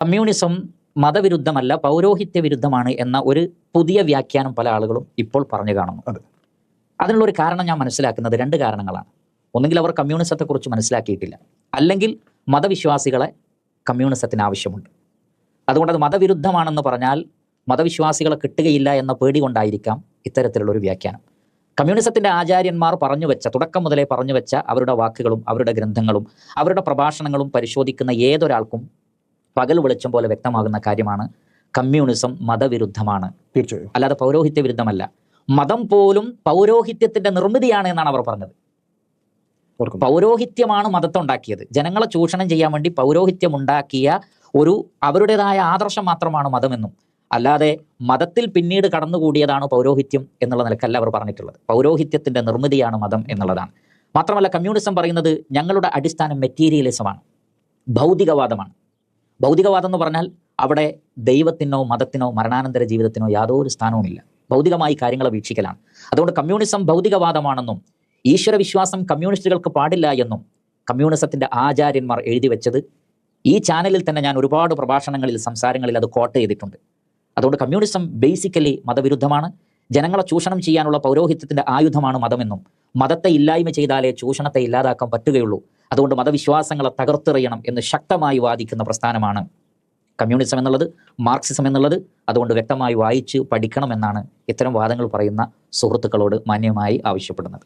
Communism മതവിരുദ്ധമല്ല, പൗരോഹിത്യ വിരുദ്ധമാണ് എന്ന ഒരു പുതിയ വ്യാഖ്യാനം പല ആളുകളും ഇപ്പോൾ പറഞ്ഞു കാണുന്നു. അതിനുള്ളൊരു കാരണം ഞാൻ മനസ്സിലാക്കുന്നത് 2 കാരണങ്ങളാണ്. ഒന്നുകിൽ അവർ കമ്മ്യൂണിസത്തെക്കുറിച്ച് മനസ്സിലാക്കിയിട്ടില്ല, അല്ലെങ്കിൽ മതവിശ്വാസികളെ കമ്മ്യൂണിസത്തിന് ആവശ്യമുണ്ട്. അതുകൊണ്ട് അത് മതവിരുദ്ധമാണെന്ന് പറഞ്ഞാൽ മതവിശ്വാസികളെ കിട്ടുകയില്ല എന്ന പേടി കൊണ്ടായിരിക്കാം ഇത്തരത്തിലുള്ളൊരു വ്യാഖ്യാനം. കമ്മ്യൂണിസത്തിൻ്റെ ആചാര്യന്മാർ പറഞ്ഞു വെച്ച, തുടക്കം മുതലേ പറഞ്ഞു വെച്ച അവരുടെ വാക്കുകളും അവരുടെ ഗ്രന്ഥങ്ങളും അവരുടെ പ്രഭാഷണങ്ങളും പരിശോധിക്കുന്ന ഏതൊരാൾക്കും പകൽ വെളിച്ചം പോലെ വ്യക്തമാകുന്ന കാര്യമാണ് കമ്മ്യൂണിസം മതവിരുദ്ധമാണ്, തീർച്ചയായും. അല്ലാതെ പൗരോഹിത്യ വിരുദ്ധമല്ല. മതം പോലും പൗരോഹിത്യത്തിന്റെ നിർമ്മിതിയാണ് എന്നാണ് അവർ പറഞ്ഞത്. പൗരോഹിത്യമാണ് മതത്തെ ഉണ്ടാക്കിയത്. ജനങ്ങളെ ചൂഷണം ചെയ്യാൻ വേണ്ടി പൗരോഹിത്യം ഉണ്ടാക്കിയ ഒരു അവരുടേതായ ആദർശം മാത്രമാണ് മതമെന്നും, അല്ലാതെ മതത്തിൽ പിന്നീട് കടന്നുകൂടിയതാണ് പൗരോഹിത്യം എന്നുള്ള നിലക്കല്ല അവർ പറഞ്ഞിട്ടുള്ളത്. പൗരോഹിത്യത്തിന്റെ നിർമ്മിതിയാണ് മതം എന്നുള്ളതാണ്. മാത്രമല്ല കമ്മ്യൂണിസം പറയുന്നത് ഞങ്ങളുടെ അടിസ്ഥാനം മെറ്റീരിയലിസമാണ്, ഭൗതികവാദമാണ്. ഭൗതികവാദം എന്ന് പറഞ്ഞാൽ അവിടെ ദൈവത്തിനോ മതത്തിനോ മരണാനന്തര ജീവിതത്തിനോ യാതൊരു സ്ഥാനവുമില്ല. ഭൗതികമായി കാര്യങ്ങളെ വീക്ഷിക്കലാണ്. അതുകൊണ്ട് കമ്മ്യൂണിസം ഭൗതികവാദമാണെന്നും ഈശ്വരവിശ്വാസം കമ്മ്യൂണിസ്റ്റുകൾക്ക് പാടില്ല എന്നും കമ്മ്യൂണിസത്തിന്റെ ആചാര്യന്മാർ എഴുതി വെച്ചത് ഈ ചാനലിൽ തന്നെ ഞാൻ ഒരുപാട് പ്രഭാഷണങ്ങളിൽ, സംസാരങ്ങളിൽ അത് കോട്ട് ചെയ്തിട്ടുണ്ട്. അതുകൊണ്ട് കമ്മ്യൂണിസം ബേസിക്കലി മതവിരുദ്ധമാണ്. ജനങ്ങളെ ചൂഷണം ചെയ്യാനുള്ള പൗരോഹിത്യത്തിന്റെ ആയുധമാണ് മതമെന്നും, മതത്തെ ഇല്ലായ്മ ചെയ്താലേ ചൂഷണത്തെ ഇല്ലാതാക്കാൻ പറ്റുകയുള്ളൂ, അതുകൊണ്ട് മതവിശ്വാസങ്ങളെ തകർത്തെറിയണം എന്ന് ശക്തമായി വാദിക്കുന്ന പ്രസ്ഥാനമാണ് കമ്മ്യൂണിസം എന്നുള്ളത്, മാർക്സിസം എന്നുള്ളത്. അതുകൊണ്ട് വ്യക്തമായി വായിച്ച് പഠിക്കണമെന്നാണ് ഇത്തരം വാദങ്ങൾ പറയുന്ന സുഹൃത്തുക്കളോട് മാന്യമായി ആവശ്യപ്പെടുന്നത്.